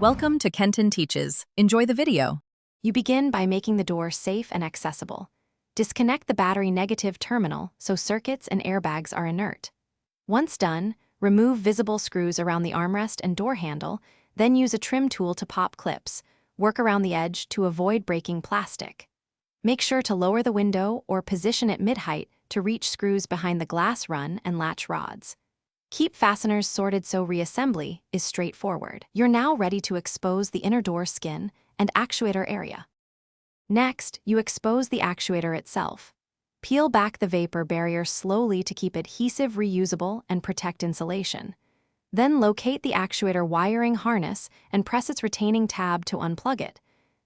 Welcome to Kenton Teaches. Enjoy the video. You begin by making the door safe and accessible. Disconnect the battery negative terminal so circuits and airbags are inert. Once done, remove visible screws around the armrest and door handle, then use a trim tool to pop clips. Work around the edge to avoid breaking plastic. Make sure to lower the window or position it mid-height to reach screws behind the glass run and latch rods. Keep fasteners sorted so reassembly is straightforward. You're now ready to expose the inner door skin and actuator area. Next, you expose the actuator itself. Peel back the vapor barrier slowly to keep adhesive reusable and protect insulation. Then locate the actuator wiring harness and press its retaining tab to unplug it.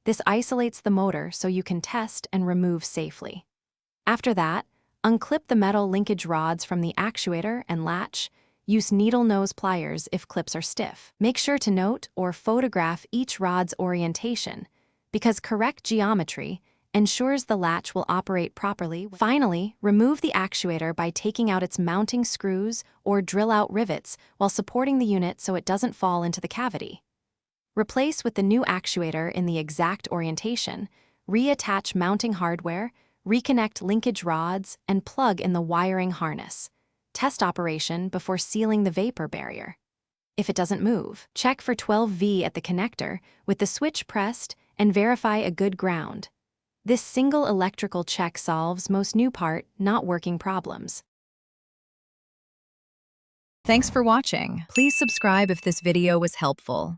This isolates the motor so you can test and remove safely. After that, unclip the metal linkage rods from the actuator and latch. Use needle nose pliers if clips are stiff. Make sure to note or photograph each rod's orientation, because correct geometry ensures the latch will operate properly. Finally, remove the actuator by taking out its mounting screws or drill out rivets while supporting the unit so it doesn't fall into the cavity. Replace with the new actuator in the exact orientation, reattach mounting hardware, reconnect linkage rods, and plug in the wiring harness. Test operation before sealing the vapor barrier. If it doesn't move, check for 12V at the connector with the switch pressed and verify a good ground. This single electrical check solves most new part, not working problems. Thanks for watching. Please subscribe if this video was helpful.